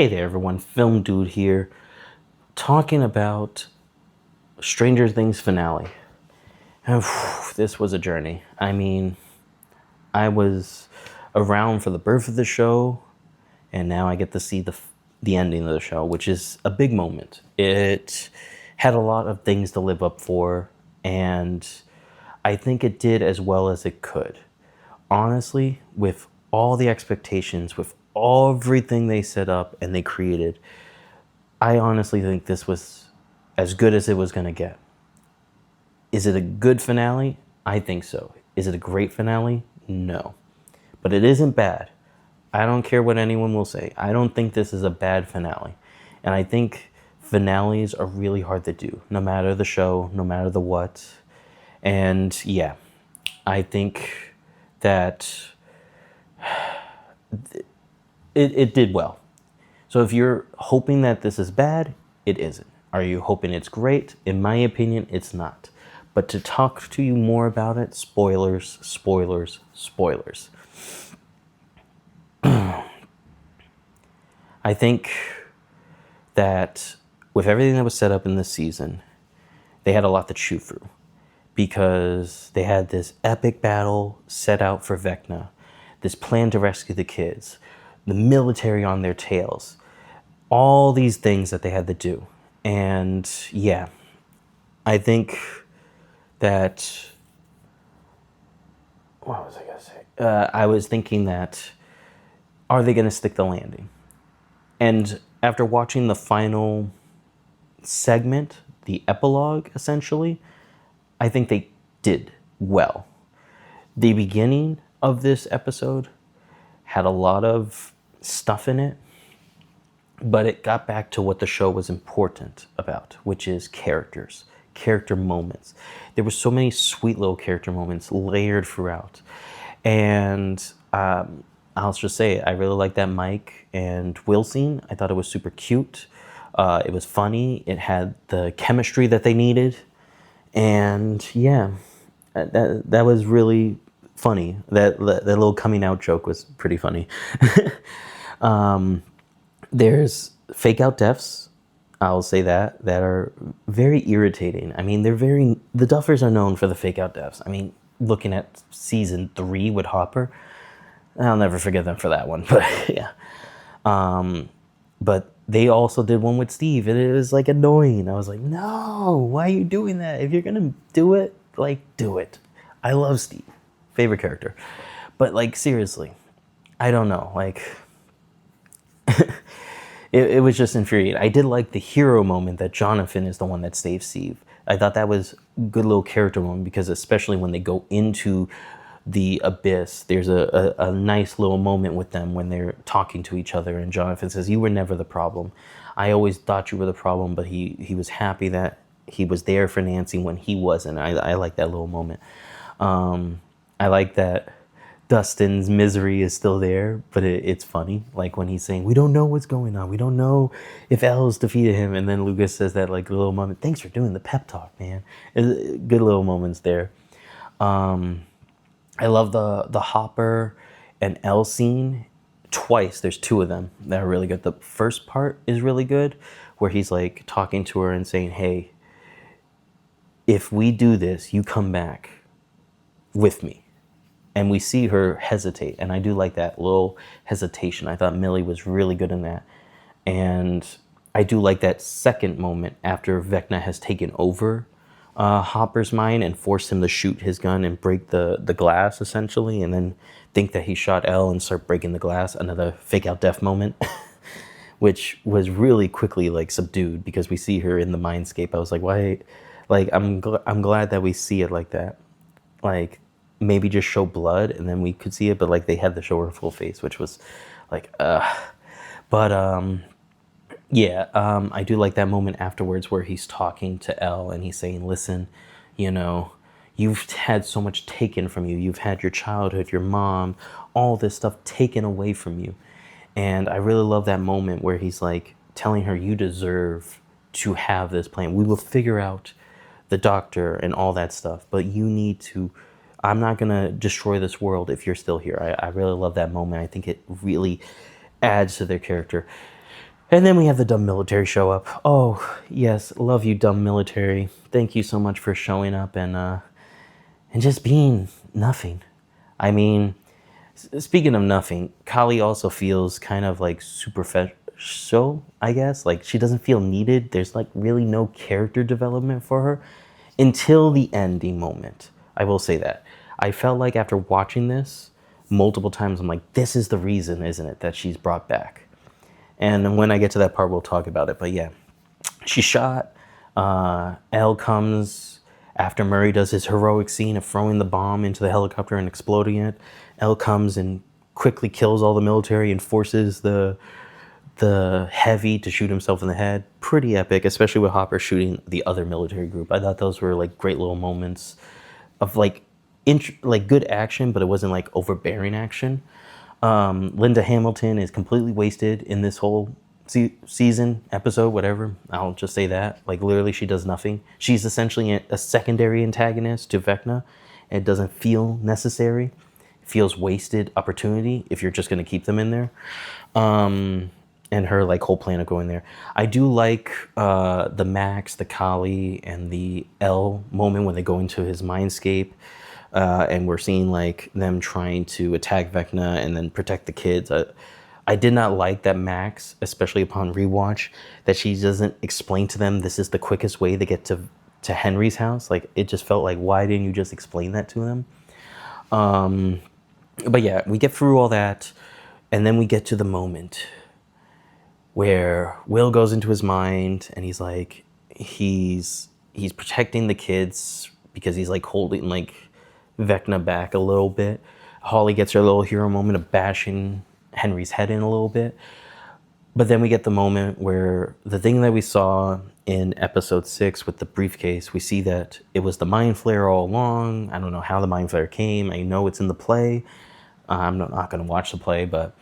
Hey there, everyone. Film Dude here, talking about Stranger Things finale. And this was a journey. I mean, I was around for the birth of the show, and now I get to see the ending of the show, which is a big moment. It had a lot of things to live up for, and I think it did as well as it could. Honestly, with all the expectations, with everything they set up and they created, I honestly think this was as good as it was going to get. Is it a good finale? I think so. Is it a great finale? No. But it isn't bad. I don't care what anyone will say. I don't think this is a bad finale. And I think finales are really hard to do, no matter the show, no matter the what. And yeah, I think that it did well. So if you're hoping that this is bad, it isn't. Are you hoping it's great? In my opinion, it's not. But to talk to you more about it, spoilers, spoilers, spoilers. I think that with everything that was set up in this season, they had a lot to chew through because they had this epic battle set out for Vecna, this plan to rescue the kids, the military on their tails, all these things that they had to do. And yeah, I think that, what was I going to say? I was thinking that, are they going to stick the landing? And after watching the final segment, the epilogue, essentially, I think they did well. The beginning of this episode had a lot of stuff in it, but it got back to what the show was important about, which is characters, character moments. There were so many sweet little character moments layered throughout. And I'll just say, I really like that Mike and Will scene. I thought it was super cute. It was funny. It had the chemistry that they needed. And yeah, that was really funny. That little coming out joke was pretty funny. There's fake out deaths, I'll say that are very irritating. I mean, the Duffers are known for the fake out deaths. I mean, looking at season 3 with Hopper, I'll never forget them for that one, but yeah. But they also did one with Steve, and it was like annoying. I was like, no, why are you doing that? If you're gonna do it, like, do it. I love Steve, favorite character. But like, seriously, I don't know, like, it was just infuriating. I did like the hero moment that Jonathan is the one that saves Steve. I thought that was a good little character moment because especially when they go into the abyss, there's a nice little moment with them when they're talking to each other, and Jonathan says, you were never the problem. I always thought you were the problem, but he was happy that he was there for Nancy when he wasn't. I like that little moment. I like that Dustin's misery is still there, but it's funny. Like when he's saying, we don't know what's going on. We don't know if Elle's defeated him. And then Lucas says that like little moment, thanks for doing the pep talk, man. Good little moments there. I love the Hopper and Elle scene twice. There's 2 of them that are really good. The first part is really good where he's like talking to her and saying, hey, if we do this, you come back with me. And we see her hesitate, and I do like that little hesitation. I thought Millie was really good in that. And I do like that second moment after Vecna has taken over Hopper's mind and forced him to shoot his gun and break the glass, essentially, and then think that he shot Elle and start breaking the glass. Another fake out death moment, which was really quickly like subdued because we see her in the mindscape. I was like, why? Like, I'm glad that we see it like that. Like, maybe just show blood and then we could see it, but like they had to show her full face, which was like, but yeah, I do like that moment afterwards where he's talking to Elle and he's saying, listen, you know, you've had so much taken from you. You've had your childhood, your mom, all this stuff taken away from you. And I really love that moment where he's like telling her, you deserve to have this plan. We will figure out the doctor and all that stuff, but you need to, I'm not going to destroy this world if you're still here. I really love that moment. I think it really adds to their character. And then we have the dumb military show up. Oh, yes, love you, dumb military. Thank you so much for showing up and just being nothing. I mean, speaking of nothing, Kali also feels kind of like superficial, I guess. Like she doesn't feel needed. There's like really no character development for her until the ending moment. I will say that. I felt like after watching this multiple times, I'm like, this is the reason, isn't it, that she's brought back? And when I get to that part, we'll talk about it. But yeah, she's shot. Elle comes after Murray does his heroic scene of throwing the bomb into the helicopter and exploding it. Elle comes and quickly kills all the military and forces the heavy to shoot himself in the head. Pretty epic, especially with Hopper shooting the other military group. I thought those were like great little moments of like like good action, but it wasn't like overbearing action. Linda Hamilton is completely wasted in this whole season, episode, whatever. I'll just say that. Like, literally, she does nothing. She's essentially a secondary antagonist to Vecna. And it doesn't feel necessary. It feels wasted opportunity if you're just going to keep them in there. And her, like, whole plan of going there. I do like the Max, the Kali, and the L moment when they go into his mindscape. And we're seeing like them trying to attack Vecna and then protect the kids. I did not like that Max, especially upon rewatch, that she doesn't explain to them this is the quickest way to get to Henry's house. Like it just felt like, why didn't you just explain that to them? But yeah, we get through all that, and then we get to the moment where Will goes into his mind and he's like, he's protecting the kids because he's like holding like Vecna back a little bit. Holly gets her little hero moment of bashing Henry's head in a little bit. But then we get the moment where the thing that we saw in episode 6 with the briefcase, we see that it was the mind flare all along. I don't know how the mind flare came. I know it's in the play. I'm not going to watch the play, but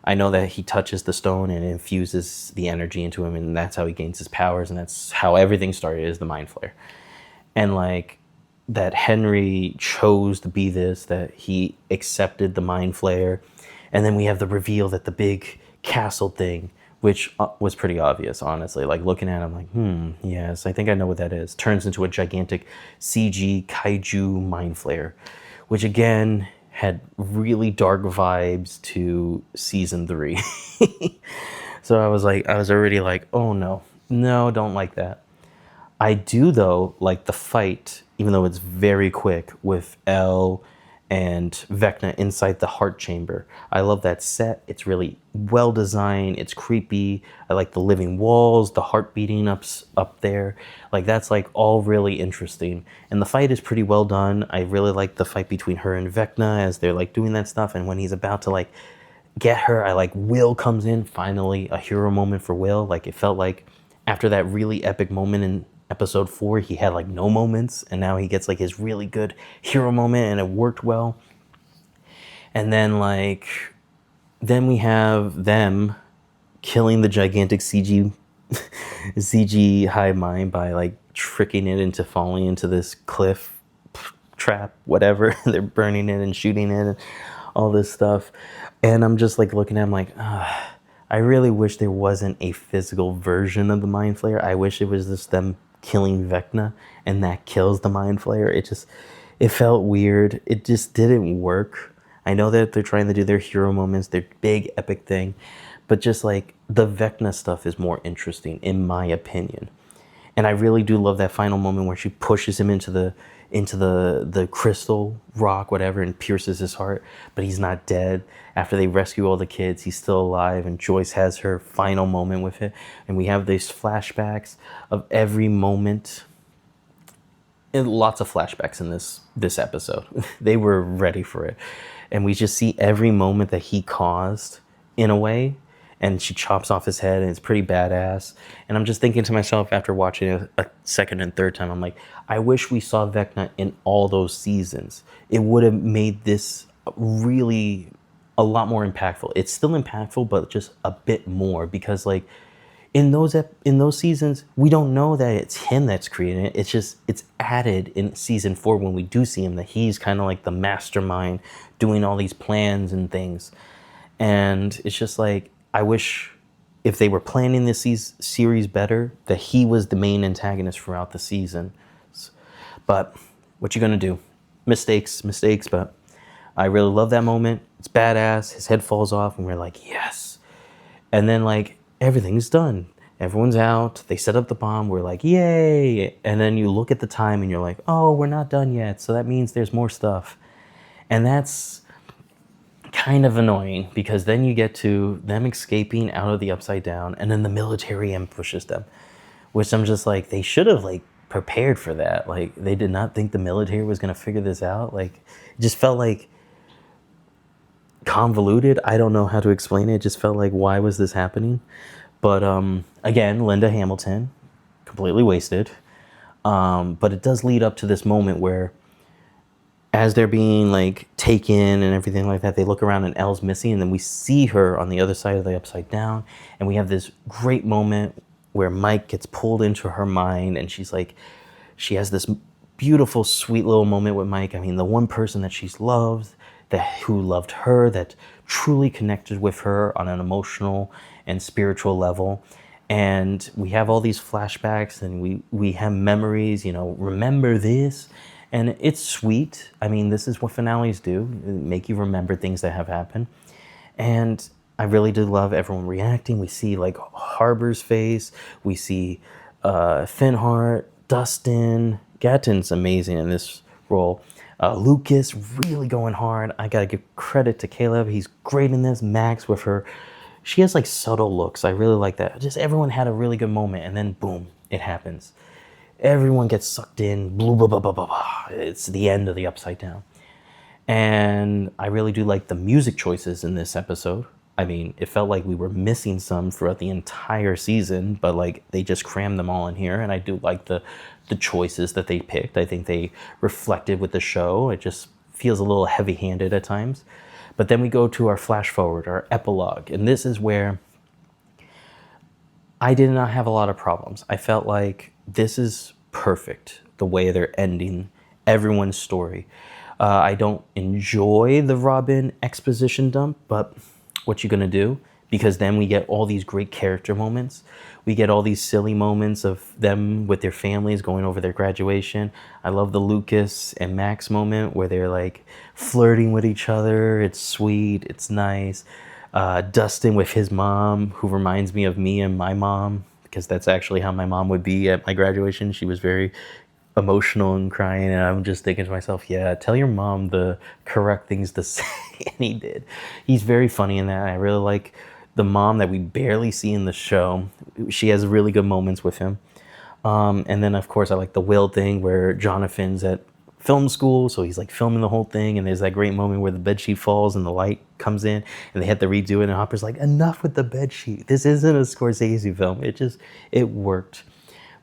I know that he touches the stone and it infuses the energy into him, and that's how he gains his powers, and that's how everything started, is the mind flare. And like, that Henry chose to be this, that he accepted the mind flare. And then we have the reveal that the big castle thing, which was pretty obvious, honestly. Like looking at it, I'm like, yes, I think I know what that is. Turns into a gigantic CG kaiju mind flare, which again had really dark vibes to season 3. So I was already like, oh no, don't like that. I do, though, like the fight, even though it's very quick, with Elle and Vecna inside the heart chamber. I love that set. It's really well designed. It's creepy. I like the living walls, the heart beating up there. Like, that's like all really interesting. And the fight is pretty well done. I really like the fight between her and Vecna as they're like doing that stuff. And when he's about to like get her, I like Will comes in. Finally, a hero moment for Will. Like, it felt like after that really epic moment in episode 4, he had like no moments, and now he gets like his really good hero moment, and it worked well. And then we have them killing the gigantic CG hive mind by like tricking it into falling into this cliff trap, whatever. They're burning it and shooting it and all this stuff. And I'm just like looking at him like, I really wish there wasn't a physical version of the mind flayer. I wish it was just them killing Vecna and that kills the mind flayer. It felt weird. It just didn't work. I know that they're trying to do their hero moments, their big epic thing, but just like the Vecna stuff is more interesting in my opinion. And I really do love that final moment where she pushes him into the crystal rock, whatever, and pierces his heart, but he's not dead. After they rescue all the kids, he's still alive, and Joyce has her final moment with it. And we have these flashbacks of every moment. And lots of flashbacks in this episode. They were ready for it. And we just see every moment that he caused in a way. And she chops off his head, and it's pretty badass. And I'm just thinking to myself after watching it a second and third time, I'm like, I wish we saw Vecna in all those seasons. It would have made this really a lot more impactful. It's still impactful, but just a bit more, because like in those seasons, we don't know that it's him that's creating it. It's added in season 4 when we do see him, that he's kind of like the mastermind doing all these plans and things. And it's just like, I wish if they were planning this series better, that he was the main antagonist throughout the season. But what you gonna do? Mistakes, but I really love that moment. It's badass. His head falls off, and we're like, yes. And then like everything's done. Everyone's out. They set up the bomb. We're like, yay. And then you look at the time, and you're like, oh, we're not done yet. So that means there's more stuff. And that's kind of annoying because then you get to them escaping out of the Upside Down, and then the military ambushes them, which I'm just like, they should have like prepared for that. Like they did not think the military was going to figure this out. Like it just felt like convoluted. I don't know how to explain it. It just felt like, why was this happening? But again, Linda Hamilton, completely wasted. But it does lead up to this moment where, as they're being like taken and everything like that, they look around and Elle's missing, and then we see her on the other side of the Upside Down, and we have this great moment where Mike gets pulled into her mind, and she's like, she has this beautiful, sweet little moment with Mike. I mean, the one person that she's loved, who loved her, that truly connected with her on an emotional and spiritual level. And we have all these flashbacks, and we have memories, remember this. And it's sweet. I mean, this is what finales do, make you remember things that have happened. And I really did love everyone reacting. We see like Harbor's face. We see Finhart, Dustin. Gatton's amazing in this role. Lucas really going hard. I gotta give credit to Caleb. He's great in this. Max with her. She has like subtle looks. I really like that. Just everyone had a really good moment, and then boom, it happens. Everyone gets sucked in. Blah, blah, blah, blah, blah, blah. It's the end of the Upside Down. And I really do like the music choices in this episode. I mean, it felt like we were missing some throughout the entire season, but like they just crammed them all in here. And I do like the choices that they picked. I think they reflected with the show. It just feels a little heavy-handed at times. But then we go to our flash forward, our epilogue. And this is where I did not have a lot of problems. I felt like this is perfect, the way they're ending everyone's story. I don't enjoy the Robin exposition dump, but what you gonna do? Because then we get all these great character moments. We get all these silly moments of them with their families going over their graduation. I love the Lucas and Max moment where they're like flirting with each other. It's sweet, it's nice. Dustin with his mom, who reminds me of me and my mom, because that's actually how my mom would be at my graduation. She was very emotional and crying, and I'm just thinking to myself, yeah, tell your mom the correct things to say. And he did. He's very funny in that. I really like the mom that we barely see in the show. She has really good moments with him. And then, of course, I like the Will thing where Jonathan's at film school, so he's like filming the whole thing, and there's that great moment where the bedsheet falls and the light comes in, and they had to redo it, and Hopper's like, enough with the bedsheet. This isn't a Scorsese film. It worked.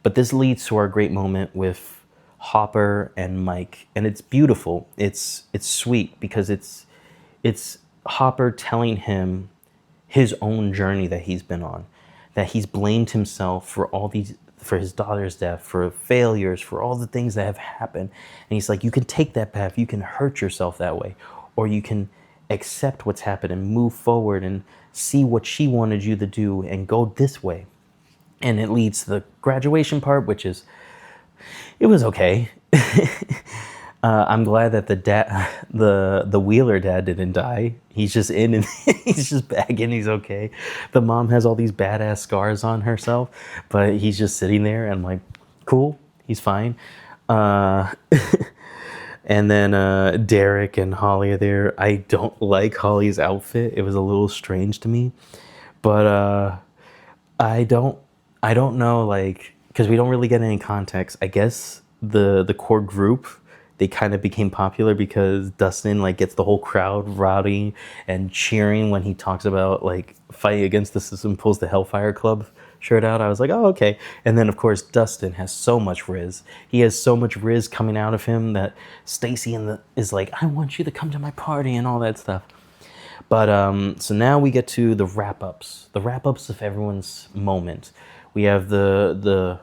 But this leads to our great moment with Hopper and Mike, and it's beautiful. It's sweet because it's Hopper telling him his own journey that he's been on, that he's blamed himself for his daughter's death, for failures, for all the things that have happened. And he's like, you can take that path, you can hurt yourself that way, or you can accept what's happened and move forward and see what she wanted you to do and go this way. And it leads to the graduation part, which is, it was okay. I'm glad that the Wheeler dad didn't die. He's just in and he's just back and he's okay. The mom has all these badass scars on herself, but he's just sitting there, and I'm like, cool, he's fine. And then Derek and Holly are there. I don't like Holly's outfit. It was a little strange to me, but I don't know, like, because we don't really get any context. I guess the core group, they kind of became popular because Dustin like gets the whole crowd rowdy and cheering when he talks about like fighting against the system, pulls the Hellfire Club shirt out. I was like, oh, okay. And then of course Dustin has so much Riz. He has so much Riz coming out of him that Stacy is like, I want you to come to my party and all that stuff. But so now we get to the wrap-ups of everyone's moment. We have the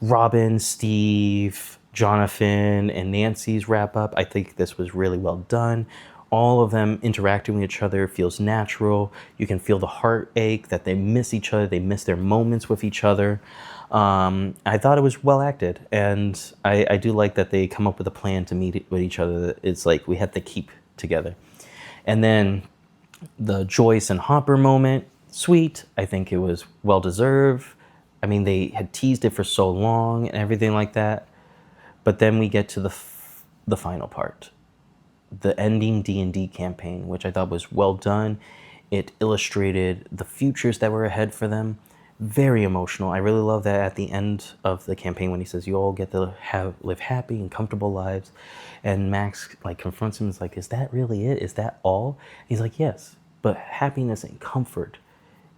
Robin, Steve, Jonathan, and Nancy's wrap-up. I think this was really well done. all of them interacting with each other feels natural. You can feel the heartache that they miss each other. They miss their moments with each other. I thought it was well acted, and I do like that they come up with a plan to meet with each other. It's like we have to keep together. And then the Joyce and Hopper moment, sweet. I think it was well deserved. I mean, they had teased it for so long and everything like that. But then we get to the final part, the ending D&D campaign, which I thought was well done. It illustrated the futures that were ahead for them. Very emotional. I really love that at the end of the campaign when he says, you all get to live happy and comfortable lives. And Max like confronts him, is like, is that really it? Is that all? He's like, yes, but happiness and comfort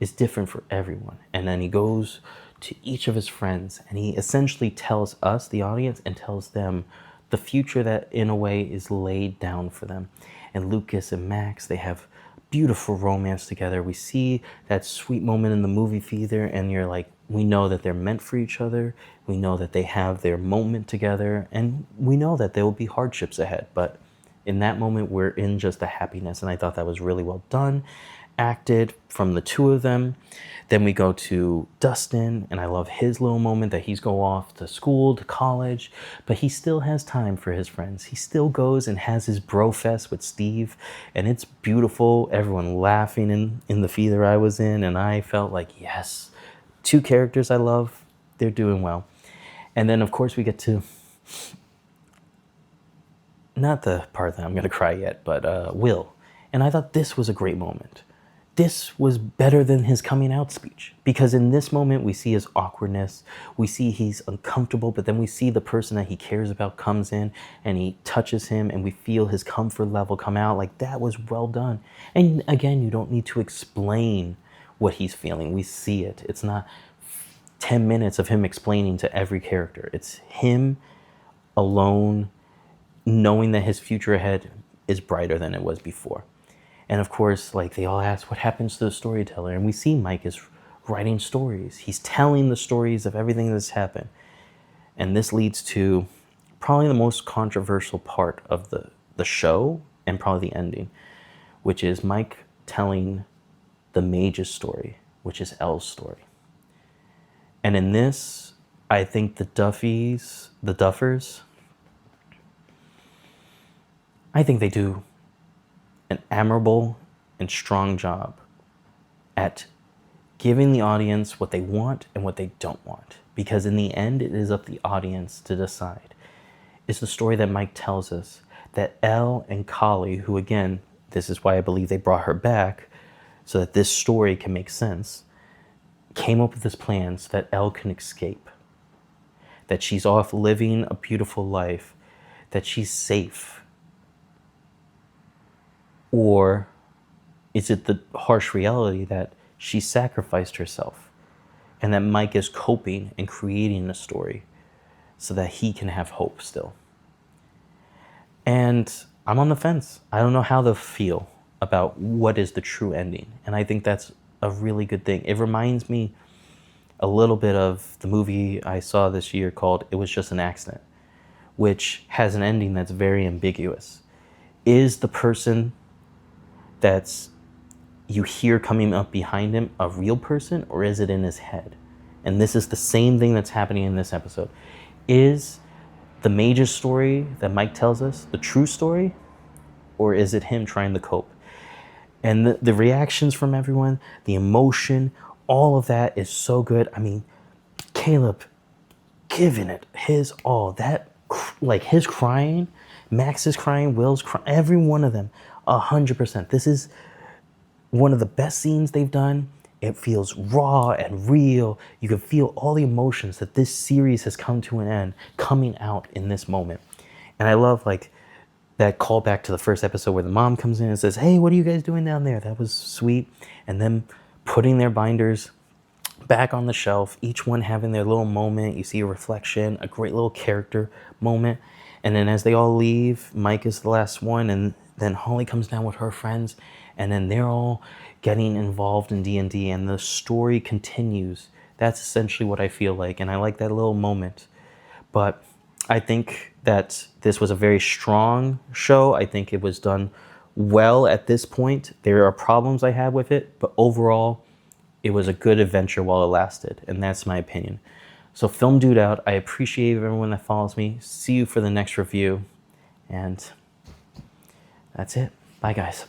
is different for everyone. And then he goes to each of his friends and he essentially tells us, the audience, and tells them the future that in a way is laid down for them. And Lucas and Max, they have beautiful romance together. We see that sweet moment in the movie theater and you're like, we know that they're meant for each other. We know that they have their moment together, and we know that there will be hardships ahead. But in that moment, we're in just the happiness. And I thought that was really well done, acted from the two of them. Then we go to Dustin, and I love his little moment that he's go off to school, to college, but he still has time for his friends. He still goes and has his bro fest with Steve, and it's beautiful. Everyone laughing in the theater I was in, and I felt like, yes, two characters I love, they're doing well. And then, of course, we get to, not the part that I'm going to cry yet, but Will. And I thought this was a great moment. This was better than his coming out speech, because in this moment we see his awkwardness, we see he's uncomfortable, but then we see the person that he cares about comes in and he touches him and we feel his comfort level come out. Like, that was well done. And again, you don't need to explain what he's feeling. We see it. It's not 10 minutes of him explaining to every character. It's him alone, knowing that his future ahead is brighter than it was before. And of course, like, they all ask, what happens to the storyteller? And we see Mike is writing stories. He's telling the stories of everything that's happened. And this leads to probably the most controversial part of the show, and probably the ending, which is Mike telling the mage's story, which is Elle's story. And in this, I think the Duffers, I think they do an admirable and strong job at giving the audience what they want and what they don't want. Because in the end, it is up to the audience to decide. It's the story that Mike tells us that Elle and Kali, who again, this is why I believe they brought her back, so that this story can make sense, came up with this plan so that Elle can escape. That she's off living a beautiful life, that she's safe. Or is it the harsh reality that she sacrificed herself and that Mike is coping and creating a story so that he can have hope still? And I'm on the fence. I don't know how to feel about what is the true ending. And I think that's a really good thing. It reminds me a little bit of the movie I saw this year called It Was Just an Accident, which has an ending that's very ambiguous. Is the person that's you hear coming up behind him a real person, or is it in his head? And this is the same thing that's happening in this episode. Is the mage's story that Mike tells us the true story, or is it him trying to cope? And the reactions from everyone, the emotion, all of that is so good. I mean, Caleb giving it his all. That, like, his crying, Max is crying, Will's crying, every one of them, 100%. This is one of the best scenes they've done. It feels raw and real. You can feel all the emotions that this series has come to an end coming out in this moment. And I love, like, that callback to the first episode where the mom comes in and says, hey, what are you guys doing down there? That was sweet. And them putting their binders back on the shelf, each one having their little moment. You see a reflection, a great little character moment. And then as they all leave, Mike is the last one, and then Holly comes down with her friends, and then they're all getting involved in D&D, and the story continues. That's essentially what I feel like, and I like that little moment. But I think that this was a very strong show. I think it was done well at this point. There are problems I had with it, but overall, it was a good adventure while it lasted, and that's my opinion. So Film Dude out. I appreciate everyone that follows me. See you for the next review, and that's it. Bye, guys.